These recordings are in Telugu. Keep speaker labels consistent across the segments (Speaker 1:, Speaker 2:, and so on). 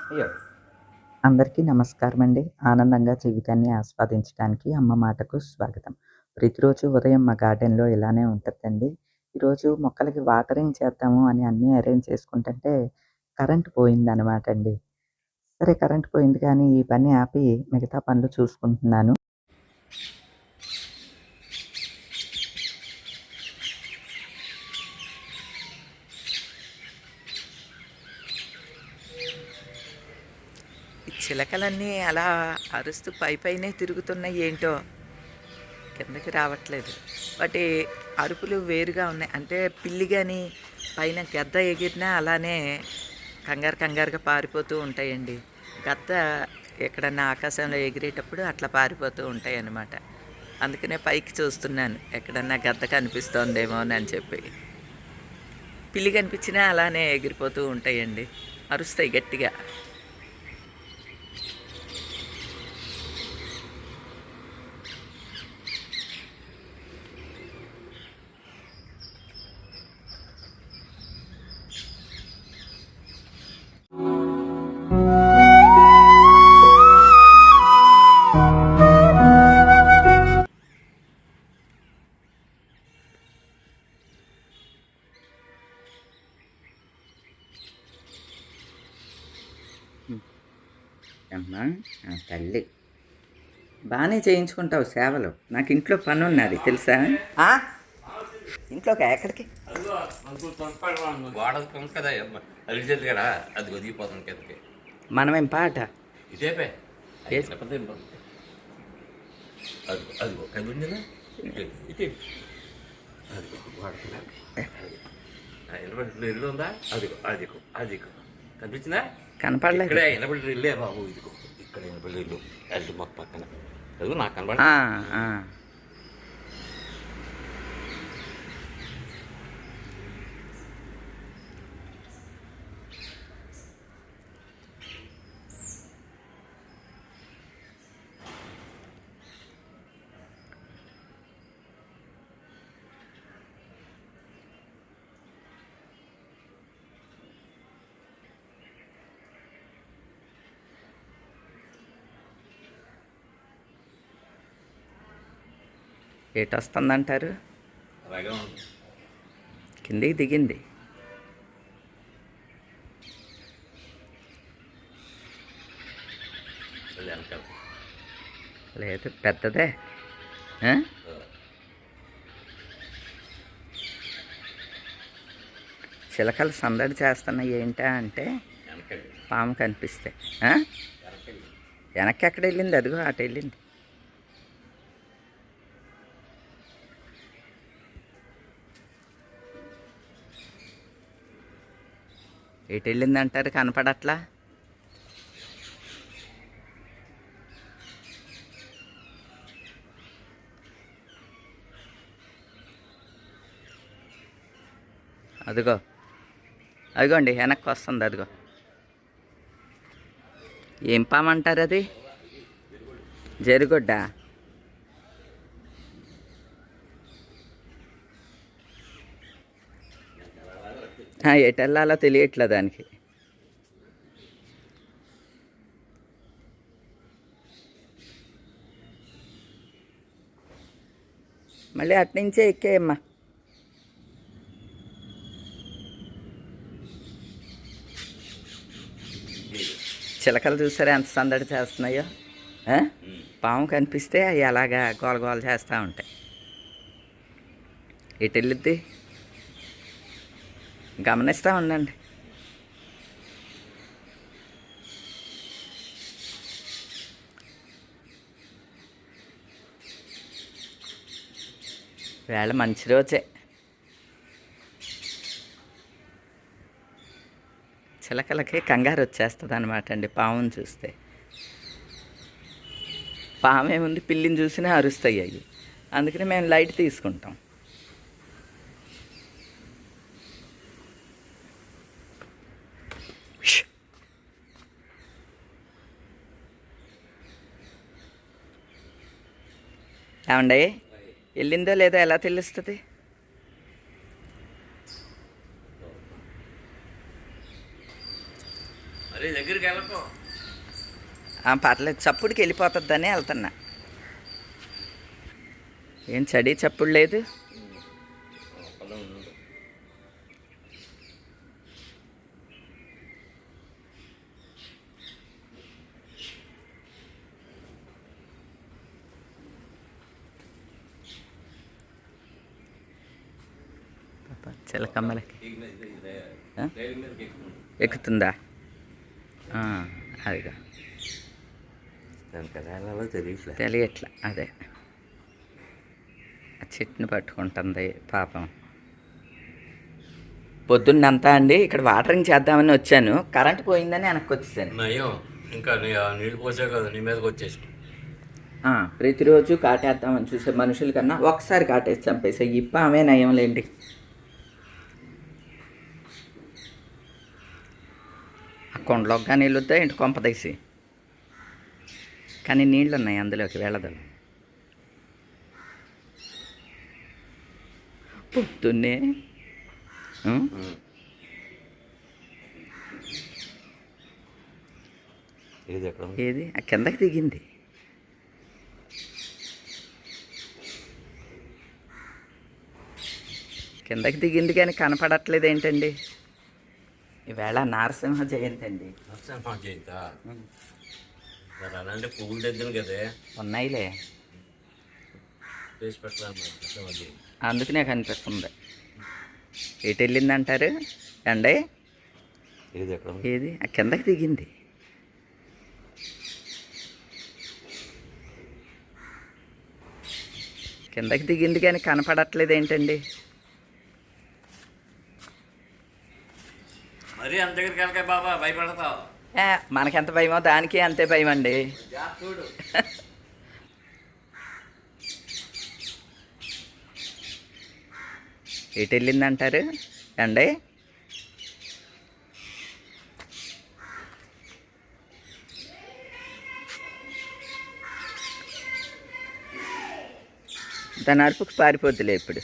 Speaker 1: అయ్యో! అందరికీ నమస్కారం అండి. ఆనందంగా జీవితాన్ని ఆస్వాదించడానికి అమ్మ మాటకు స్వాగతం. ప్రతిరోజు ఉదయం మా గార్డెన్‌లో ఇలానే ఉంటదండి. ఈరోజు మొక్కలకి వాటరింగ్ చేద్దాము అని అన్నీ అరేంజ్ చేసుకుంటుంటే కరెంట్ పోయిందనమాట అండి. సరే కరెంట్ పోయింది కానీ ఈ పని ఆపి మిగతా పనులు చూసుకుంటున్నాను. ఈ చిలకలన్నీ అలా అరుస్తూ పైపైనే తిరుగుతున్నాయి ఏంటో కిందకి రావట్లేదు. వాటి అరుపులు వేరుగా ఉన్నాయి. అంటే పిల్లి గాని పైన గద్ద ఎగిరినా అలానే కంగారు కంగారుగా పారిపోతూ ఉంటాయండి. గద్ద ఎక్కడన్నా ఆకాశంలో ఎగిరేటప్పుడు అట్లా పారిపోతూ ఉంటాయన్నమాట. అందుకనే పైకి చూస్తున్నాను ఎక్కడన్నా గద్ద కనిపిస్తోందేమో అని చెప్పి. పిల్లి కనిపించినా అలానే ఎగిరిపోతూ ఉంటాయండి, అరుస్తాయి గట్టిగా. అమ్మా తల్లి బాగానే చేయించుకుంటావు సేవలు. నాకు ఇంట్లో పని ఉన్నది తెలుసా. ఇంట్లోకి ఎక్కడికి
Speaker 2: వాడదు కదా అలిచేది కదా, అది ఒదిగిపోతుంది కిందకి.
Speaker 1: మనమేం పాట
Speaker 2: ఇదేపే అది అదిగో కనిపించిందా? ఇటే అదిగో వాడుతున్నా ఎనబడి ఇల్లు ఉందా? అదిగో అదిగో అదిగో కనిపించిందా?
Speaker 1: కనపడలేదు.
Speaker 2: ఇక్కడే ఎనబడి ఇల్లే బాబు, ఇదిగో ఇక్కడ ఎనబడి ఇల్లు అది మొక్క పక్కన. అదిగో నాకు కనబడ.
Speaker 1: ఏటి వస్తుందంటారు?
Speaker 2: అలాగే ఉంది,
Speaker 1: కిందికి దిగింది.
Speaker 2: వెనకాల
Speaker 1: లేదు పెద్దదే. చిలకలు సందడి చేస్తున్నాయి ఏంటా అంటే
Speaker 2: వెనకాల
Speaker 1: పాము కనిపిస్తే. వెనక్కి ఎక్కడ వెళ్ళింది? అదిగో అటు వెళ్ళింది. ఎటు వెళ్ళింది అంటారు? కనపడట్లా. అదిగో అదిగోండి వెనక్కి వస్తుంది. అదిగో ఏం పాము అంటారు అది? జరుగుడ్డ. ఎటు వెళ్ళాలో తెలియట్లే దానికి. మళ్ళీ అట్నుంచే ఎక్కేయమ్మా. చిలకలు చూసారా ఎంత సందడి చేస్తున్నాయో. పాము కనిపిస్తే అవి అలాగా గోల గోల చేస్తూ ఉంటాయి. ఎటు వెళ్ళిద్ది గమనిస్తూ ఉండండి. వేళ మంచి రోజే. చిలకలకి కంగారు వచ్చేస్తుంది అనమాట అండి పాముని చూస్తే. పామేముంది, పిల్లిని చూసినా అరుస్తాయి అవి. అందుకని మేము లైట్ తీసుకుంటాం. ఏమండి వెళ్ళిందో లేదో ఎలా తెలుస్తుంది?
Speaker 2: అరే దగ్గరికి వెళ్ళకు.
Speaker 1: పర్లేదు, చప్పుడుకి వెళ్ళిపోతుందని వెళ్తున్నా. ఏం చడి చప్పుడు లేదు.
Speaker 2: పొలం ఉంది.
Speaker 1: చిలకమ్మలకి ఆ?
Speaker 2: రైలు మీదకి ఎక్కుతుంది.
Speaker 1: ఎక్కుతుందా? అదిగా
Speaker 2: దానికి వెళ్ళాలో తెలియట్లేదు.
Speaker 1: తెలియట్లా. అదే ఆ చెట్టుని పట్టుకుంటుంది పాపం. పొద్దున్నంతా అండి ఇక్కడ వాటరింగ్ చేద్దామని వచ్చాను, కరెంట్ పోయిందని వెనక్కి వచ్చేసాను.
Speaker 2: నయం ఇంకా నీళ్ళు పోసే కదా నీ మీదకి వచ్చేసి.
Speaker 1: ప్రతిరోజు కాటేద్దామని చూసే మనుషుల కన్నా ఒకసారి కాటేసి చంపేసా. ఇప్ప ఆమె నయం లేండి. ఆ కొండలోకి కానీ వెళ్ళొద్దా ఇంటి కొంపదీసి, కానీ నీళ్ళు ఉన్నాయి అందులోకి వెళ్ళదు. పొద్దున్నే
Speaker 2: ఏది ఎక్కడ
Speaker 1: ఏది ఆ కిందకి దిగింది. కిందకి దిగింది కానీ కనపడట్లేదు ఏంటండి? ఈవేళ నరసింహ జయంతి అండి.
Speaker 2: నరసింహ జయంత మరి అలాంటి పువ్వులు తెద్దాను కదే
Speaker 1: ఉన్నాయిలే,
Speaker 2: చేసి పెట్టాలి నరసింహ జయంతి.
Speaker 1: అందుకనే కనిపిస్తుంది. ఎటు వెళ్ళిందంటారు అండి?
Speaker 2: ఏది ఎక్కడ
Speaker 1: ఏది ఆ కిందకి దిగింది. కిందకి దిగింది కానీ కనపడట్లేదు ఏంటండి?
Speaker 2: మరి అంత దగ్గరికి వెళ్ళకాయ బాబా, భయపడతావు.
Speaker 1: మనకెంత భయమో దానికి అంతే భయం అండి.
Speaker 2: చూడు
Speaker 1: ఎటు వెళ్ళిందంటారు అండి? దాని అరుపుకు పారిపోద్దులే ఇప్పుడు.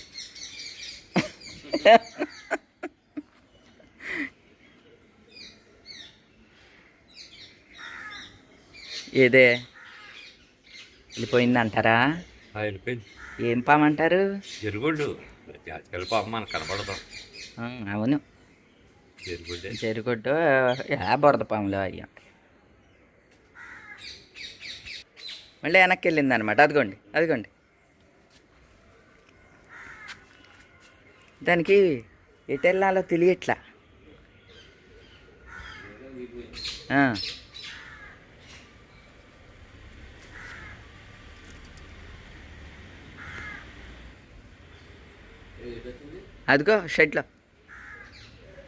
Speaker 1: ఏదే వెళ్ళిపోయిందంటారా?
Speaker 2: వెళ్ళిపోయింది.
Speaker 1: ఏం పామంటారు?
Speaker 2: జరుగుడు జాతకాల పాప మనకు కనపడతాం.
Speaker 1: అవును,
Speaker 2: జరుగుడే
Speaker 1: జరుగుడ్డు బురద పాములు అయ్యా. మళ్ళీ వెనక్కి వెళ్ళింది అనమాట. అదిగోండి అదిగోండి. దానికి ఎటు వెళ్ళాలో తెలియట్లా. అదిగో షెడ్లో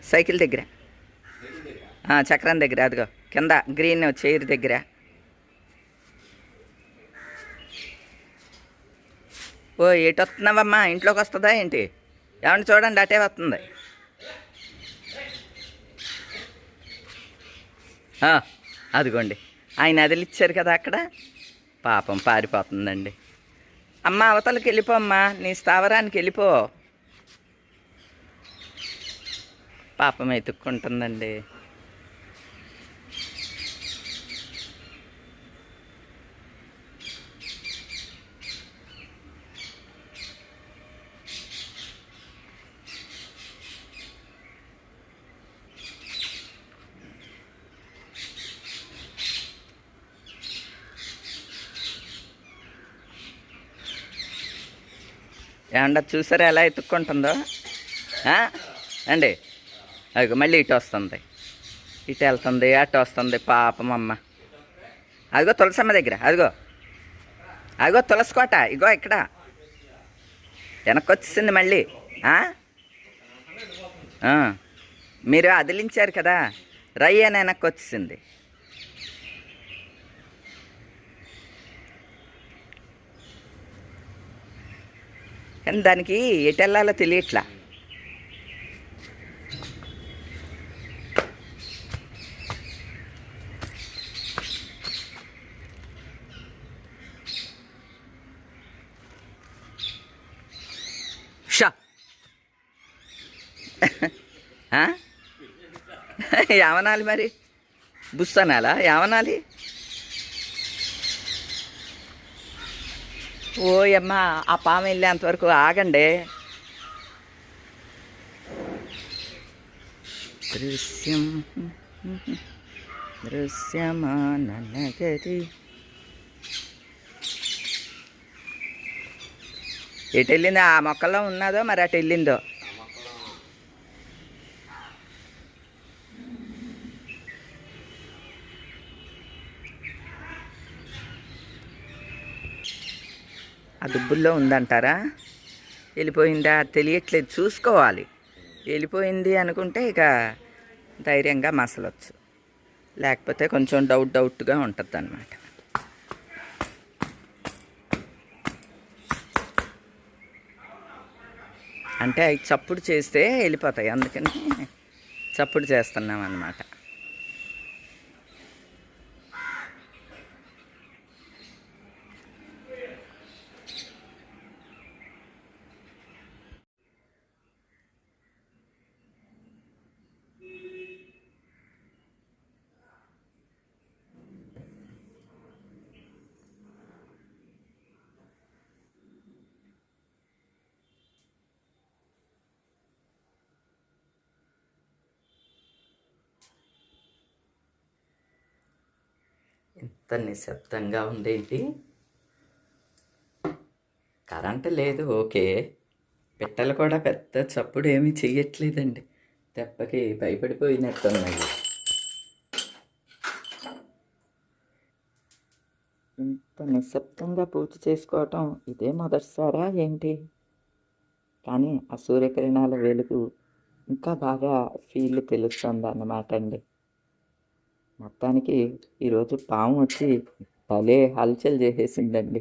Speaker 1: సైకిల్ దగ్గర, చక్రం దగ్గర, అదిగో కింద గ్రీన్ చైర్ దగ్గర. ఓ ఎటు వస్తున్నావమ్మా? ఇంట్లోకి వస్తుందా ఏంటి? ఏమంటే చూడండి అటే వస్తుంది. అదిగోండి ఆయన అదిలిచ్చారు కదా అక్కడ, పాపం పారిపోతుందండి. అమ్మ అవతలకి వెళ్ళిపోమ్మా, నీ స్థావరానికి వెళ్ళిపో. పాపం ఎత్తుక్కుంటుందండి. ఏమంటే చూసారా ఎలా ఎత్తుక్కుంటుందో అండి? అది మళ్ళీ ఇటు వస్తుంది, ఇటు వెళ్తుంది, అటు వస్తుంది. పాపం అమ్మ. అదిగో తులసమ్మ దగ్గర, అదిగో అదిగో తులసి కోట, ఇగో ఇక్కడ వెనక్కి వచ్చేసింది మళ్ళీ. మీరు అదిలించారు కదా, రై అని వెనక్కి వచ్చేసింది. కానీ దానికి ఎటు వెళ్ళాలో తెలియట్లా. షా ఏమనాలి మరి? బుస్ అనాలా ఏమనాలి? ఓయమ్మ, ఆ పాము వెళ్ళేంతవరకు ఆగండి. దృశ్యం దృశ్యమాన నగరి. ఎటు వెళ్ళిందో? ఆ మొక్కల్లో ఉన్నదో మరి అటు వెళ్ళిందో? ఆ దుబ్బుల్లో ఉందంటారా? వెళ్ళిపోయిందా తెలియట్లేదు, చూసుకోవాలి. వెళ్ళిపోయింది అనుకుంటే ఇక ధైర్యంగా మసలొచ్చు, లేకపోతే కొంచెం డౌట్గా ఉంటుంది అన్నమాట. అంటే అవి చప్పుడు చేస్తే వెళ్ళిపోతాయి, అందుకని చప్పుడు చేస్తున్నాం అన్నమాట. ఎంత నిశ్శబ్దంగా ఉందేంటి? కరెంటు లేదు, ఓకే. పిట్టలు కూడా పెద్ద చప్పుడు ఏమీ చెయ్యట్లేదండి, దెబ్బకి భయపడిపోయినట్టున్నాయి. ఇంత నిశ్శబ్దంగా పూజ చేసుకోవటం ఇదే మొదటిసారా ఏంటి? కానీ ఆ సూర్యకిరణాల వెలుగు ఇంకా బాగా ఫీల్ తెలుస్తుంది అన్నమాట అండి. మొత్తానికి ఈరోజు పాము వచ్చి భలే హల్చల్ చేసేసిందండి.